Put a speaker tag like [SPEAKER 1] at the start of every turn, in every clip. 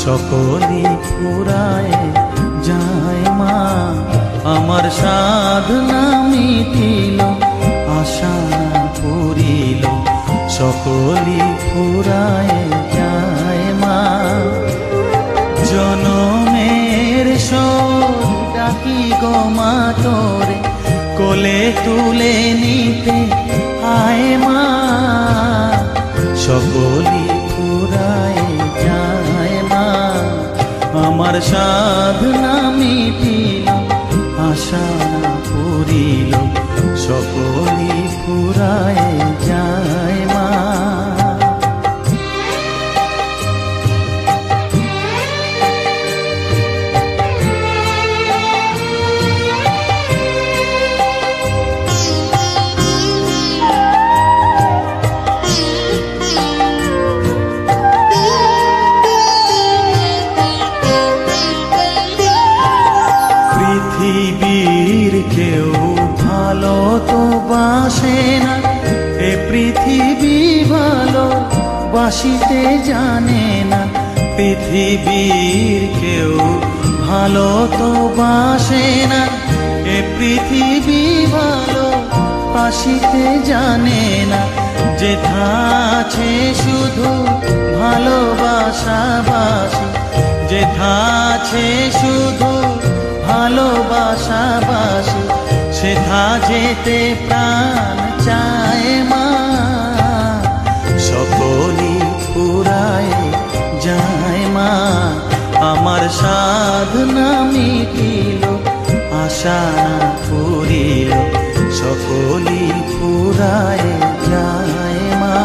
[SPEAKER 1] সকলি ফুরায় যায় মা। আমার সাধনা মিটিল, আশা পুরিল, সকলি ফুরায় যায় মা। জনমের শোক ডাকি গো মা তোরে, কোলে তুলে নিতে আয় মা। সকলি ফুরায় যায় মা। আমার সাধনা মিটিল, আশা পুরিল, সকলি ফুরায় যায় মা। পৃথিবীর কেউ ভালো তো বাসে না, এ পৃথিবী ভালো বাসিতে জানে না। পৃথিবীর কেউ ভালো তো বাসে না, এ পৃথিবী ভালো বাসিতে জানে না। যেথা আছে শুধু ভালোবাসা বাসি, যেথা আছে শুধু ভালোবাসা বাসি, সেথা যেতে প্রাণ চায় মা। সকলি ফুরায় যায় মা। আমার সাধনা মিটিল, আশা পুরিল, সকলি ফুরায় যায় মা।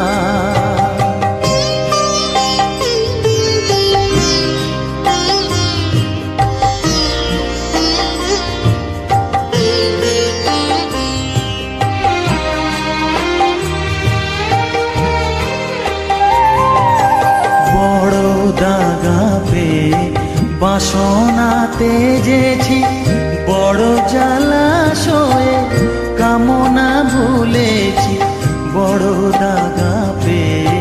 [SPEAKER 1] বাসনা তেজেছি বড় জলাশয়ে, কামনা ভুলেছি বড় দাগা পেয়ে।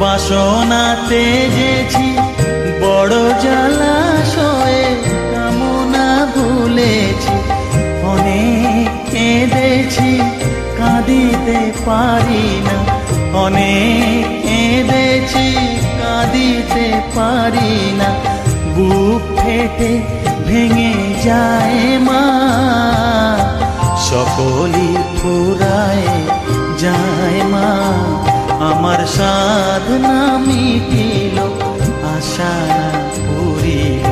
[SPEAKER 1] বাসনা তেজেছি বড় জলাশয়ে, কামনা ভুলেছি অনেক কেঁদেছি, কাঁদিতে পারি না। অনেক কেঁদেছি, কাঁদিতে পারি না। বুক ফেটে ভেঙে যায় মা। সকলি ফুরায় যায় মা। আমার সাধনা মিটিল, আশা পুরিল,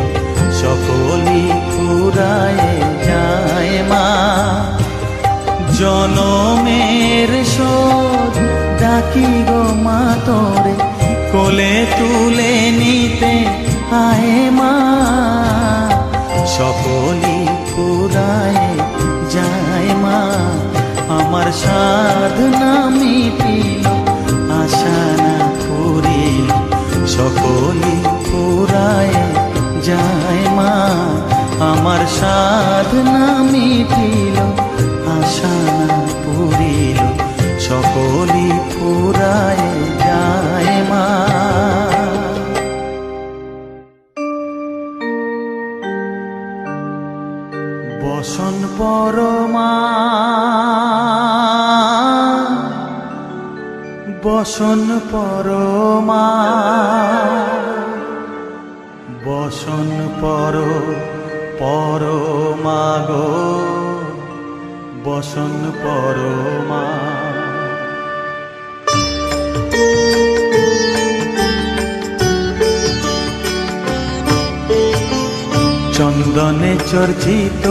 [SPEAKER 1] সকলি ফুরায় যায় মা। জনমের শোধ ডাকি গো মা তোরে, কোলে তুলে নিতে আয় মা। সকলি ফুরায় যায় মা। আমার সাধনা মিটিল, আশা না পুরিল, সকলি ফুরায় যায় মা। আমার সাধনা মিটিল, আশা না পুরিল, সকলি ফুরায় যায় মা। বসন পরমা, বসন পরমা, বসন পরমা গো, বসন পরমা। চন্দনে চর্চিত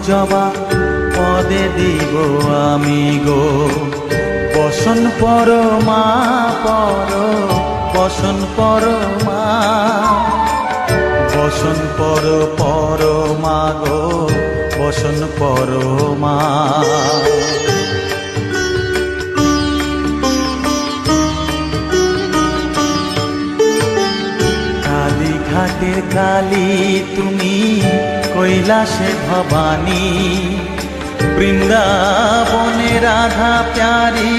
[SPEAKER 1] জবা পদে দিব আমি গো, বসন পরমা বসন পরমা, বসন পরমা গো, বসন পরমা। ঘাটের কালী তুমি, কৈলাসে ভবানী, বৃন্দাবনে রাধা প্যারি,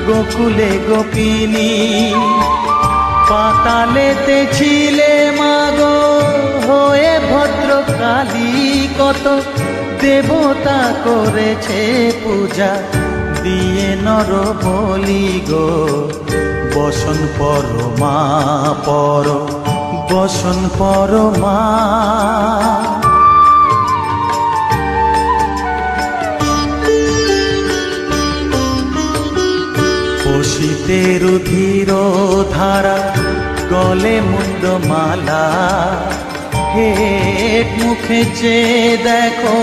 [SPEAKER 1] গোকুলে গোপিনী। পাতালেতে ছিলে মাগো হয়ে ভদ্রকালী, কত দেবতা করেছে পূজা দিয়ে নর বলি গো। বসন পরমা পর, বসন পরমা। পশিতে রুধির ধারা, গলে মুন্ডমালা, হেট মুখে চেয়ে দেখো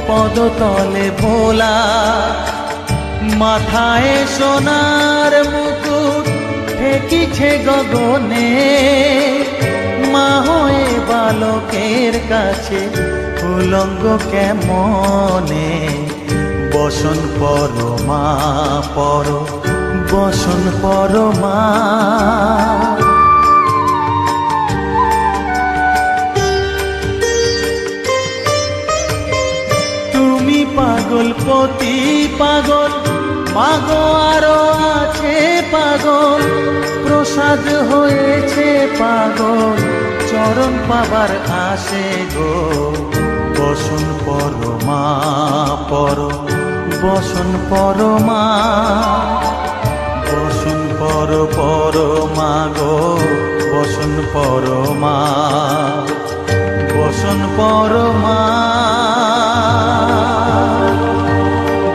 [SPEAKER 1] পদতলে ভোলা। মাথায় সোনার মুকুট ঠেকিছে গগনে, মা হয়ে বালকের কাছে উলঙ্গ কেমনে। বসন পরমা পর, বসন পরমা। তুমি পাগল পতি পাগল, মাগো আরো আছে পাগল, প্রসাদ হয়েছে পাগল, চরণ পাবার আসে গো। বসন পরমা পর, বসন পরমা। বসন পর পরমা গো, বসন পরমা, বসন পরমা,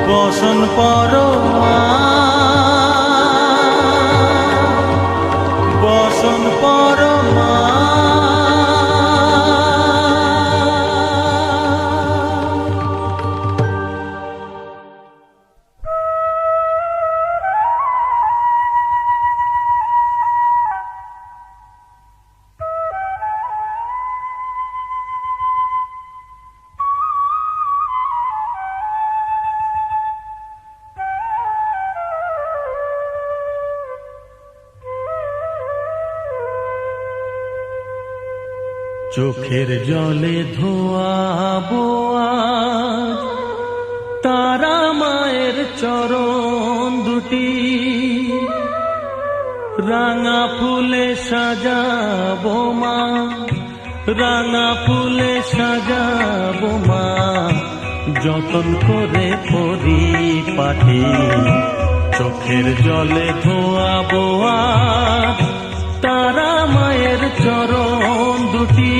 [SPEAKER 1] বসন পরমা, বসন পরমা। চোখের জলে ধোয়াবো আজ তারা মায়ের চরণ দুটি, রাঙা ফুলে সাজাবো মা, রাঙা ফুলে সাজাবো মা, যতন করে পরিপাটি। চোখের জলে ধোয়াবো আজ তারা মায়ের চরণ দুটি।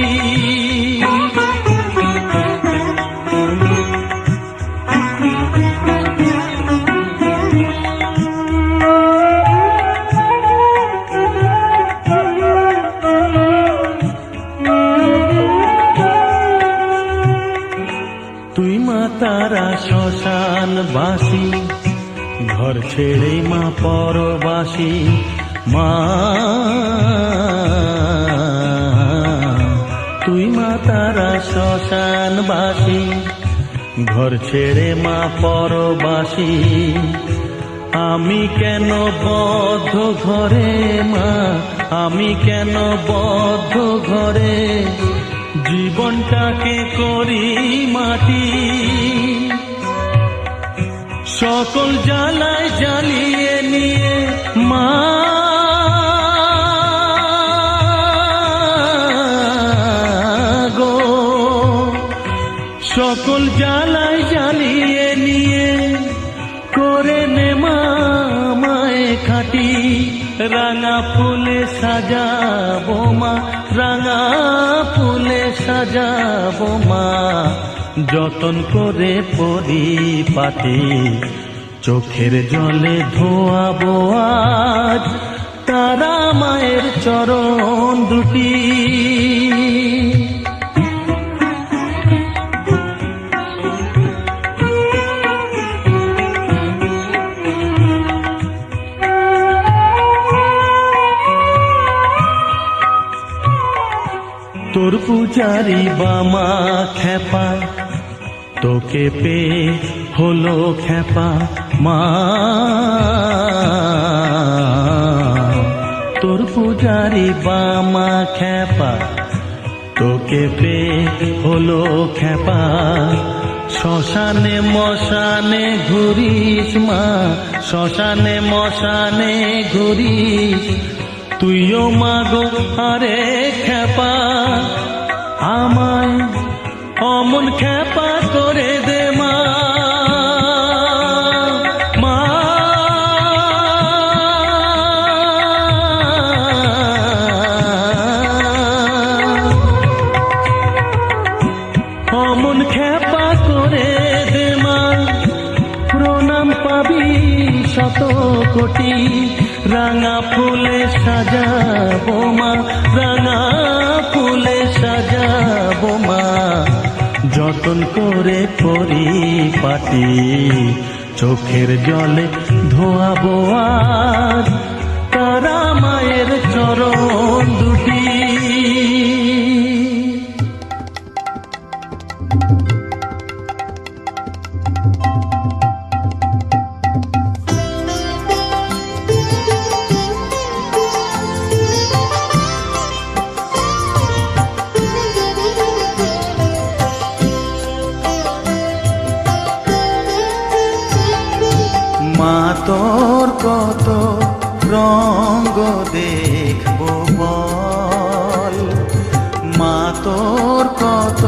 [SPEAKER 1] তুই মা তারা শ্মশান বাসী, ঘর ছেড়ে মা পরবাসী। মা তুই মা তারা শ্মশানবাসী, ঘর ছেড়ে মা পরবাসী। আমি কেন বদ্ধ ঘরে মা, আমি কেন বদ্ধ ঘরে, জীবনটাকে করি মাটি। সকল জ্বালায় জ্বালিয়ে নিয়ে মা গো, সকল জ্বালায় জ্বালিয়ে নিয়ে করে নে মা মায়ে খাটি। রাঙা ফুলে সাজাবো মা, রাঙা ফুলে সাজাবো মা, যতন করে পরিপাটি। চোখের জলে ধোয়াবো আজ তারা মায়ের চরণ দুটি। তোর পূজারি বামা খেপা, তোকে পে হলো খেপা মা। তোর পূজারি বামা খেপা, তোকে পে হলো খেপা। শ্মশানে মশানে ঘুরিস মা, শ্মশানে মশানে ঘুরিস, তুইও মাগো আরে খেপা, আমায় অমন খেপা করে দে মা। মা অমন খেপা করে দে মা, প্রণাম পাবি শত কোটি, রাঙা ফুলে সাজাবো মা, রাঙা ফুলে সাজাবো মা, যতন করে পরিপাটি, চোখের জলে ধোয়াবো আর তারা মায়ের চরণ দুটি। মা তোর কত রঙ্গ দেখবো বল, মা তোর কত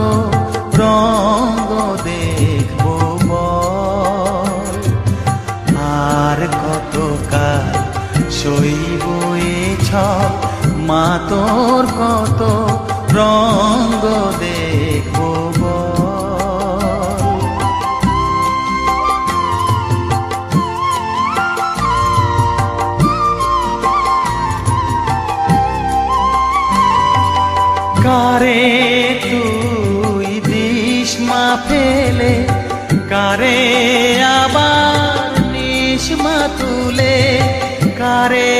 [SPEAKER 1] রঙ্গ দেখবো বল, আর কত কাল সইব এ ছল, মা তোর কত রঙ্গ দেখবো বল। কারে তুই দিস মা ফেলে, কারে আবার নিস মা তুলে, কারে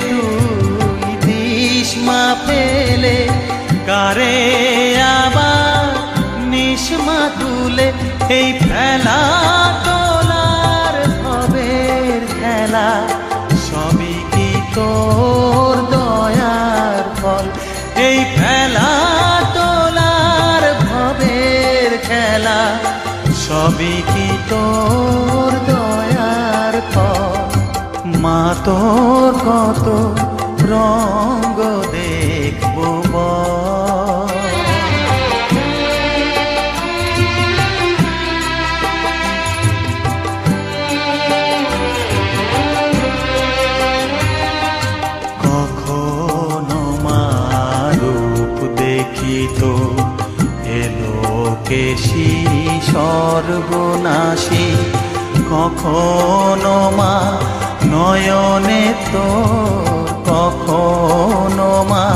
[SPEAKER 1] তুই দিস মা ফেলে, কারে আবার নিস মা তুলে, এই ফেলা তোলার ভবের খেলা, সবই কি তোর দয়ার ফল, এই ফেলা তোলার ভবের খেলা, সবই কি তোর দয়ার ফল। মা তোর কত রঙ্গ দেখবো বল। কখনো মা রূপ দেখিত এলো কেশি সর্বনাশী, কখনো মা নয়নে তোর, কখনো মা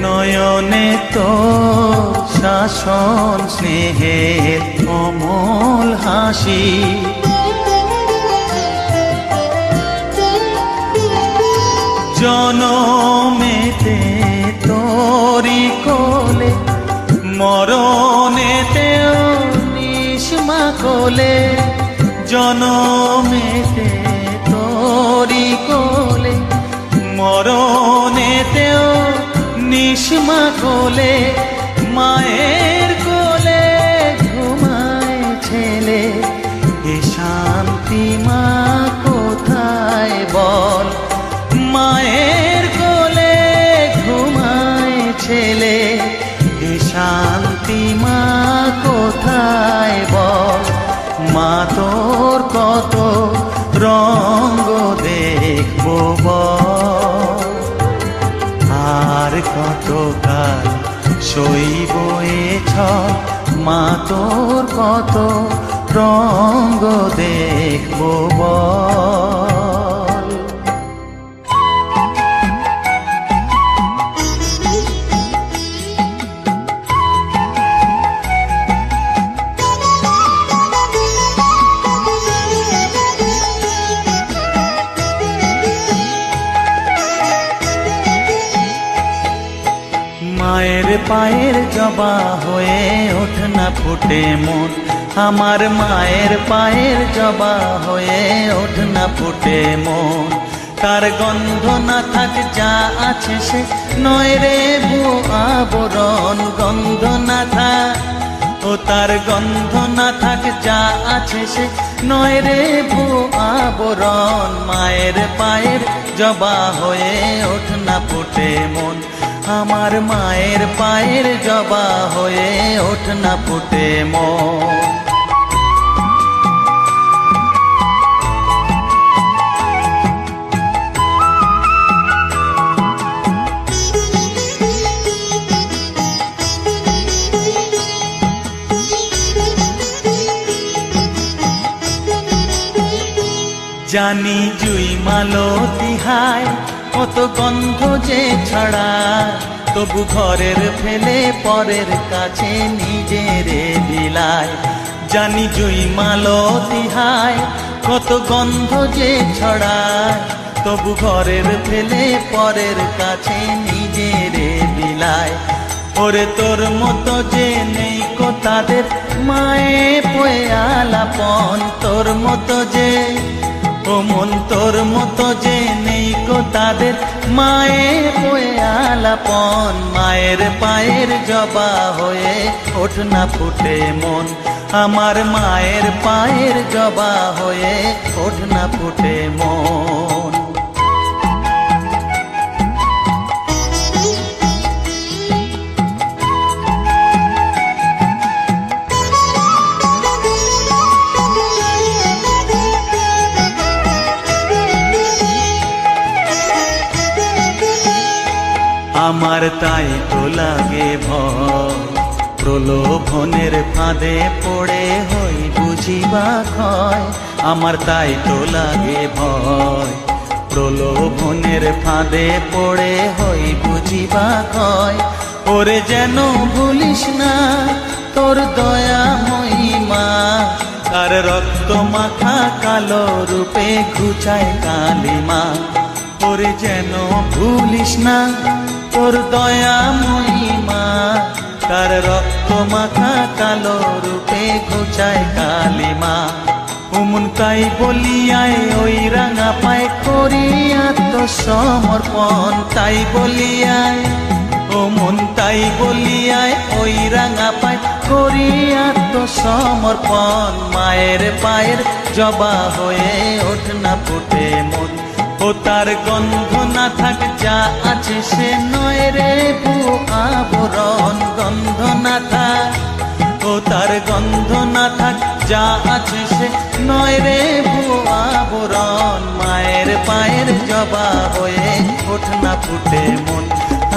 [SPEAKER 1] নয়নে তোর শাসন স্নেহের অমল হাসি, জনমেতে তোরি কোলে, মরণেতেও নিস মা কোলে, জনমেতে তোরি কোলে, মরণেতেও নিস মা কোলে, মায়ের কোলে ঘুমায় ছেলে, এ শান্তি মা কোথায় বল, মায়ের কোলে ঘুমায় ছেলে, এ শান্তি মা কোথায় বল। মা তোর কত রঙ্গ দেখবো বল, আর কত কাল সইব এ ছল, মা তোর কত রঙ্গ দেখবো বল। মায়ের পায়ের জবা হয়ে ওঠ না ফুটে মন, আমার মায়ের পায়ের জবা হয়ে ওঠ না ফুটে মন, তার গন্ধ না থাক যা আছে সে নয় রে ভুয়ো আবরণ, গন্ধ না থাক ও তার গন্ধ না থাক যা আছে সে নয় রে ভুয়ো আবরণ, মায়ের পায়ের জবা হয়ে ওঠ না ফুটে মন, আমার মায়ের পায়ের জবা হয়ে ওঠ না ফুটে মন। জানি জুই মালতী হায় কত গন্ধ যে ছড়ায়, তবু ঘরের ফেলে পরের কাছে নিজেরে বিলায়। জানি জুই মালতী হায় কত গন্ধ যে ছড়ায়, তবু ঘরের ফেলে পরের কাছে নিজেরে বিলায়। ওরে তোর মতো যে নেই কো তাদের মায়ে পয়ে আলাপন, তোর মতো যে ও মন তোর মতো যে নেই কো তাদের মায়ে পয়ে আলাপন, মায়ের পায়ের জবা হয়ে ওঠ না ফুটে মন, আমার মায়ের পায়ের জবা হয়ে ওঠ না ফুটে মন। আমার তাই তো লাগে ভয়, প্রলোভনের ফাঁদে পড়ে হই বুঝিবা ক্ষয়। আমার তাই তো লাগে ভয়, প্রলোভনের ফাঁদে পড়ে হই বুঝিবা ক্ষয়। ওরে যেন ভুলিস না তোর দয়া মহিমা, তার রক্ত মাখা কালো রূপে ঘুচায় কালিমা। ওরে যেন ভুলিস না তোর দয়া মহিমা, তার রক্ত মাখা কালো রূপে ঘুচায় কালিমা। উমন তাই বলিয়ায় ওই রাঙা পায় করি আত্মসমর্পণ, তাই বলিয়ায় ও মন তাই বলিয়ায় ওই রাঙা পায় করি আত্মসমর্পণ, মায়ের পায়ের জবা হয়ে ওঠ না ফুটে মন। ও তার গন্ধ না থাক যা আছে সে নয় রে ভুয়ো আবরণ, গন্ধ না থাক ও তার গন্ধ না থাক যা আছে সে নয় রে ভুয়ো আবরণ, মায়ের পায়ের জবা হয়ে ওঠ না ফুটে মন,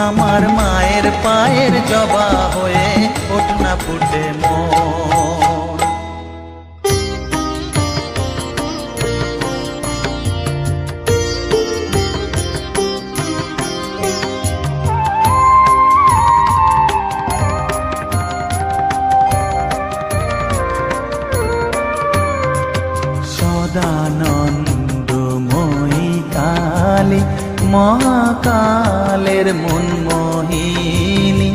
[SPEAKER 1] আমার মায়ের পায়ের জবা হয়ে ওঠ না ফুটে মন। সদানন্দময়ী কালী মহাকালের মন মোহিনী,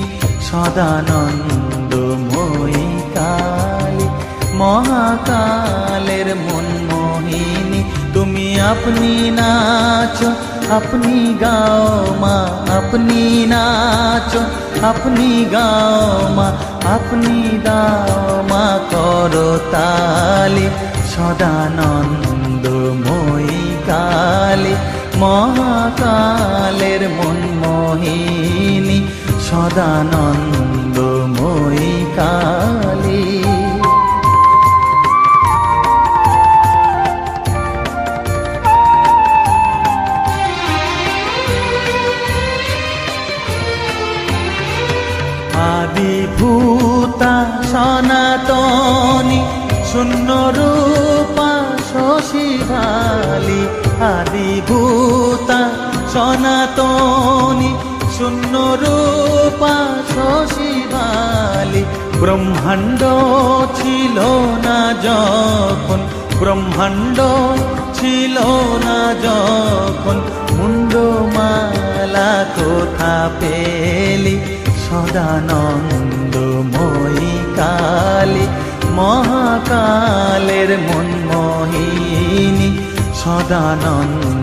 [SPEAKER 1] সদানন্দময়ী কালী মহাকালের মন মোহিনী। তুমি আপনি নাচো আপনি গাও মা, আপনি নাচো আপনি গাও মা, আপনি দাও মা করো তালি। সদানন্দময়ী কালী মহাকালের মন মোহিনী, সদানন্দময়ী কালী। আদিভূতা সনাতনী শূন্য রূপা শশী ভালি, আদিভূতা সনাতনী শূন্য রূপা শশী ভালি। ব্রহ্মাণ্ড ছিল না যখন, ব্রহ্মাণ্ড ছিল না যখন, মুন্ডমালা কোথা পেলি। সদানন্দময়ী কালী মহাকালের মন মোহিনী, সদানন্দময়ী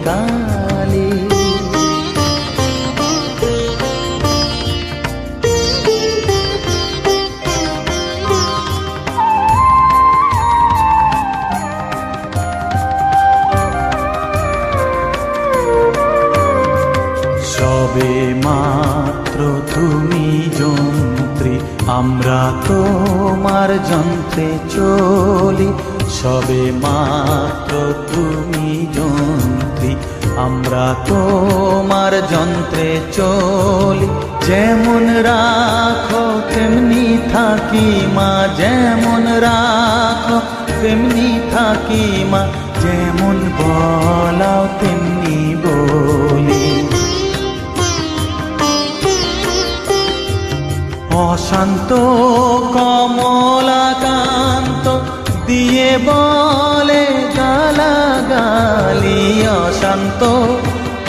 [SPEAKER 1] কালী। সবে মাত্র তুমি যন্ত্রী, আমরা তোমার যন্ত্রে চলি। সবে মাত্র তুমি যন্ত্রী, আমরা তোমার যন্ত্রে চলি। যেমন রাখো তেমনি থাকি মা, যেমন রাখো তেমনি থাকি মা, যেমন বলাও তেমনি বলি। অশান্ত কমলাকান্ত দিয়ে বলে গালাগালি, অশান্ত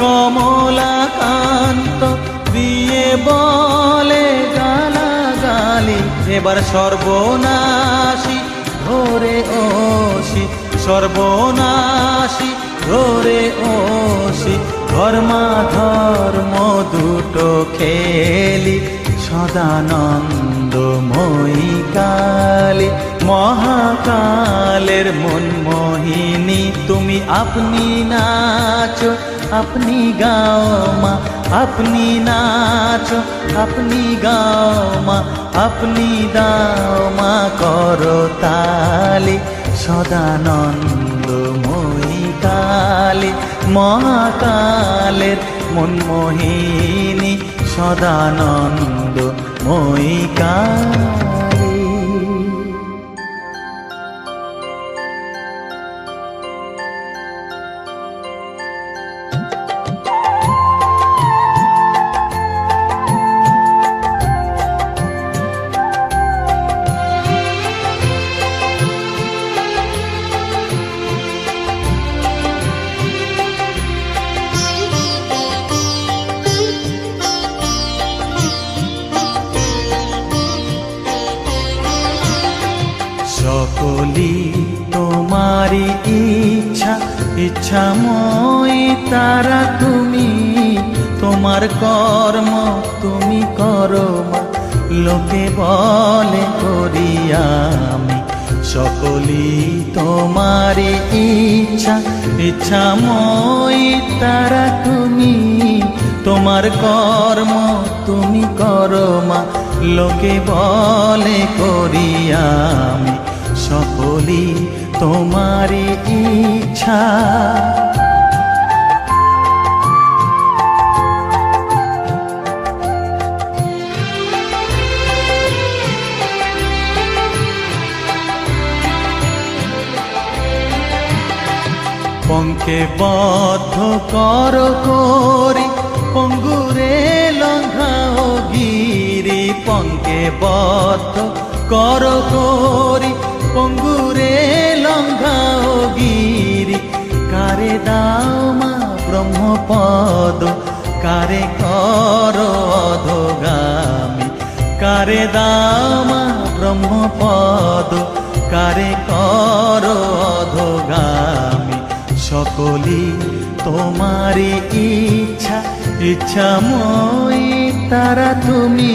[SPEAKER 1] কমলাকান্ত দিয়ে বলে গালাগালি। এবার সর্বনাশী ধরে ওসি, সর্বনাশী ধরে ওসি, ধর্মাধর্ম দুটো খেলি। সদানন্দময়ী কালী, মহাকালের মনমোহিনী, তুমি আপনি নাচো আপনি গাও মা, আপনি নাচো আপনি গাও মা, আপনি দাও মা করো তালি। সদানন্দময়ী কালী, মহাকালের মনমোহিনী, সদানন্দময়ী কালী। সকলি তোমারি ইচ্ছা, ইচ্ছাময়ী তারা তুমি। তোমার কর্ম তুমি করো মা, লোকে বলে করি আমি। সকলি তোমারি ইচ্ছা, ইচ্ছাময়ী তারা তুমি। তোমার কর্ম তুমি করো মা, লোকে বলে করি আমি। সকলি তোমারি ইচ্ছা। পঙ্কে বদ্ধ কর করি, পঙ্গুরে লঙ্ঘাও গিরি। পঙ্কে বদ্ধ কর করি, পঙ্গুরে লঙ্ঘাও গিরি। কারে দাও মা ব্রহ্মপদ, কারে কর অধোগামী। কারে দাও মা ব্রহ্মপদ, কারে কর অধোগামী। সকলি তোমারি ইচ্ছা, ইচ্ছাময়ী তারা তুমি।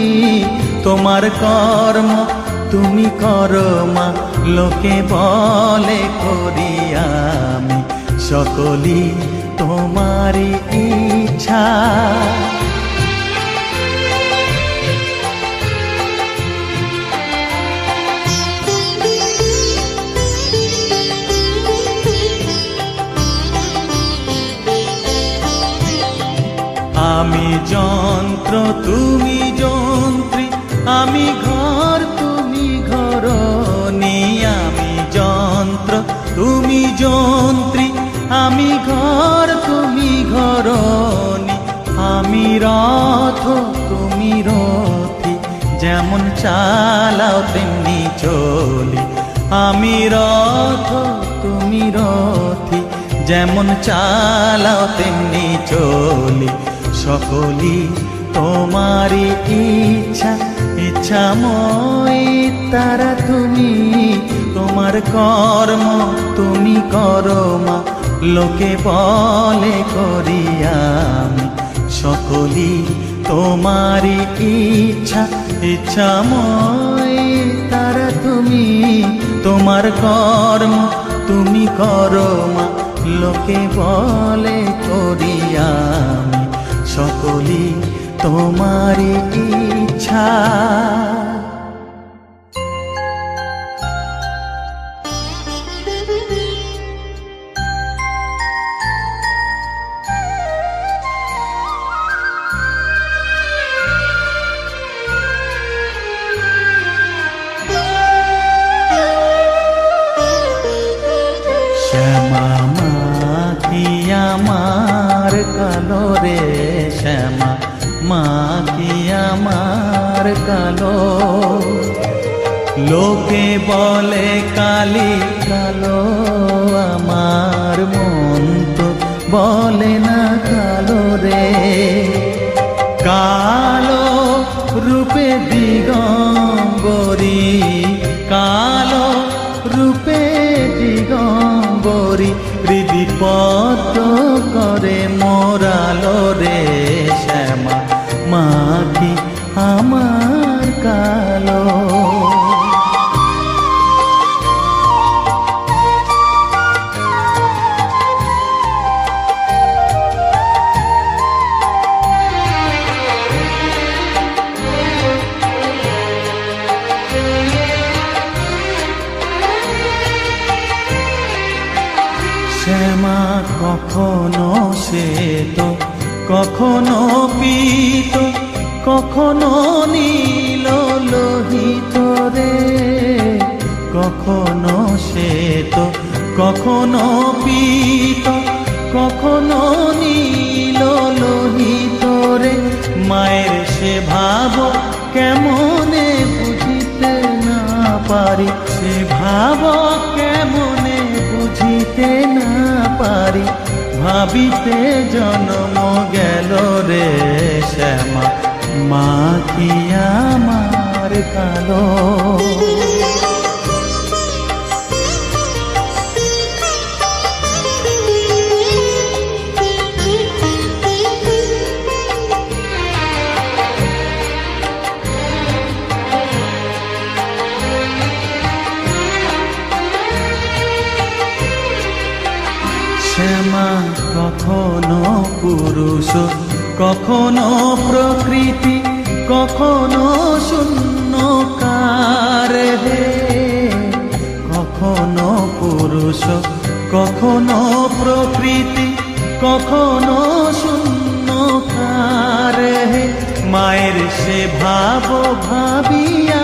[SPEAKER 1] তোমার কর্ম তুমি করো মা, লোকে বলে করি আমি। সকলি তোমারি ইচ্ছা। আমি যন্ত্র তুমি যন্ত্রী, আমি ঘর তুমি ঘরণী। আমি যন্ত্র তুমি যন্ত্রী, আমি ঘর তুমি ঘরণী। আমি রথ তুমি রথী, যেমন চালাও তেমনি চলি। আমি রথ তুমি রথী, যেমন চালাও তেমনি চলি। সকলি তোমারি ইচ্ছা, ইচ্ছাময়ী তারা তুমি। তোমার কর্ম তুমি করো মা, লোকে বলে করি আমি। সকলি তোমারি ইচ্ছা, ইচ্ছাময়ী তারা তুমি। তোমার কর্ম তুমি করো মা, লোকে বলে করি আমি। সকলি তোমারই ইচ্ছা। শ্যামা মা কি আমার কালো রে, শ্যামা মা কি আমার কালো। লোকে বলে কালি কালো, আমার মন তো বলে না কালো রে। কালো রূপে দিগম্বরী, কালো রূপে দিগম্বরী, হৃদি পদ্ম করে মোরালো রে। শ্যামা মা কি আমার কালো। শ্যামা কখনো শ্বেত, কখনো পীত, কখনো নীল লোহিত রে। কখনো শ্বেত, কখনো পীত, কখনো নীল লোহিত রে। মায়ের সে ভাব কেমনে বুঝিতে না পারি, সে ভাব কেমনে বুঝিতে না পারি, ভাবিতে জন্ম গেল রে। শ্যামা মা কি আমার কালো। শ্যামা কখনো পুরুষ, কখনো প্রকৃতি, কখনো শূন্যকার হে। কখনো পুরুষ, কখনো প্রকৃতি, কখনো শূন্যকার হে। মায়ের সে ভাব ভাবিয়া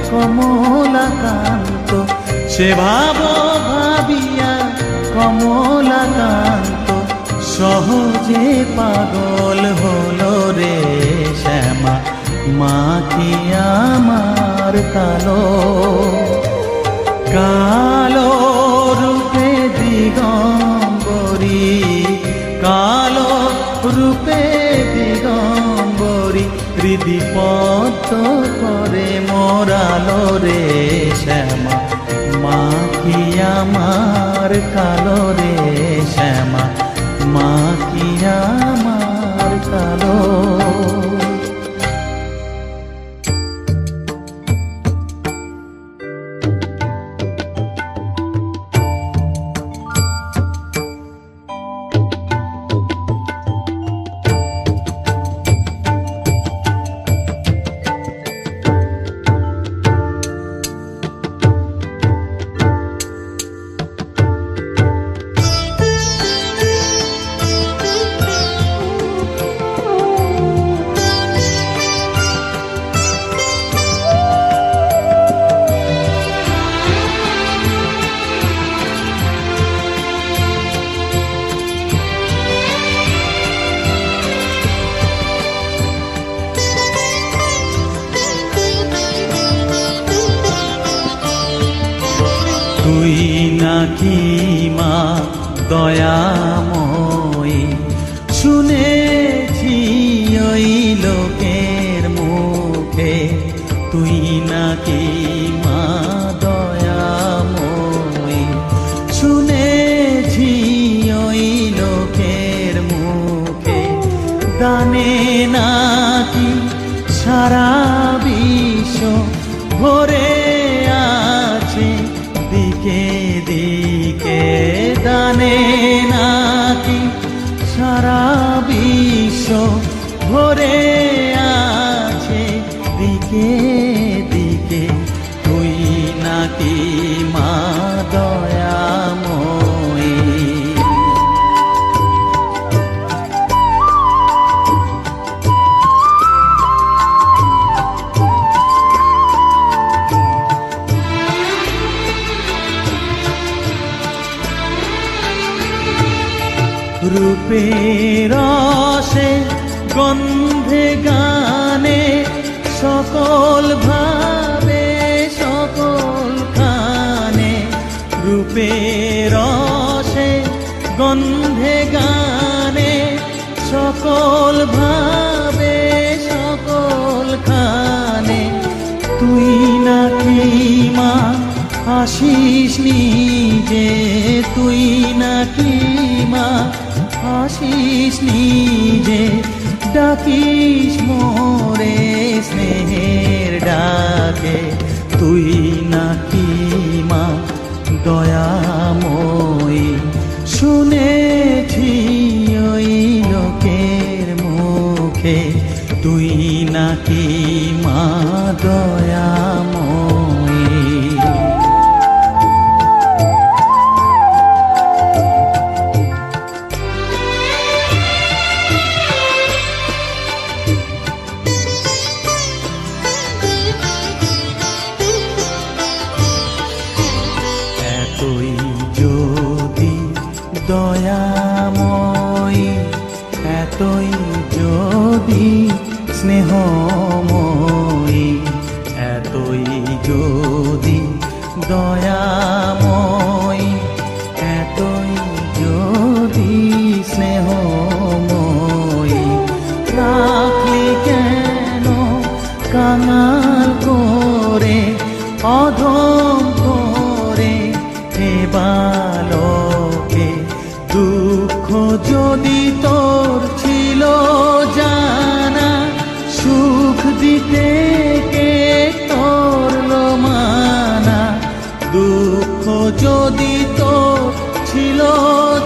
[SPEAKER 1] কমলাকান্ত, সে ভাব ভাবিয়া কমলাকান্ত সহজে পাগল হলো রে। শ্যামা মা কি আমার কালো। কালো রূপে দিগম্বরী, কালো রূপে দিগম্বরী, হৃদি পদ্ম করে মোরালো রে। শ্যামা মা কি আমার কালো রে। শ্যামা মা কি আমার কালো। তুই নাকি মা দয়াময়ী, শুনেছি ওই লোকের মুখে। তুই নাকি মা দয়াময়ী, শুনেছি ওই লোকের মুখে। দানে নাকি সারা বিশ্ব ভরে আছে দিকে দিকে। দানে নাকি সারা বিশ্ব ভরে রূপের রসে গন্ধে গানে সকল ভাবে সকল খানে, রূপের রসে গন্ধে গানে সকল ভাবে সকল খানে। তুই নাকি মা আসিস নিজে, তুই নাকি মা আসিস নিজে, ডাকিস মোরে স্নেহের ডাকে। তুই নাকি মা দয়াময়ী, শুনেছি ওই লোকের মুখে, তুই নাকি মা দয়াময়ী। এতই যদি দয়াময়ী, এতই যদি স্নেহময়ী, এতই যদি দয়াময়ী, এতই যদি স্নেহময়ী, রাখলি কেন কাঙাল করে অধম করে হে বালকে। দুঃখ যদি তোর ছিল জানা, সুখ দিতে কে করলো মানা। দুঃখ যদি তোর ছিল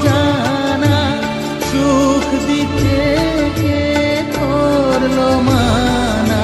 [SPEAKER 1] জানা, সুখ দিতে কে করলো মানা।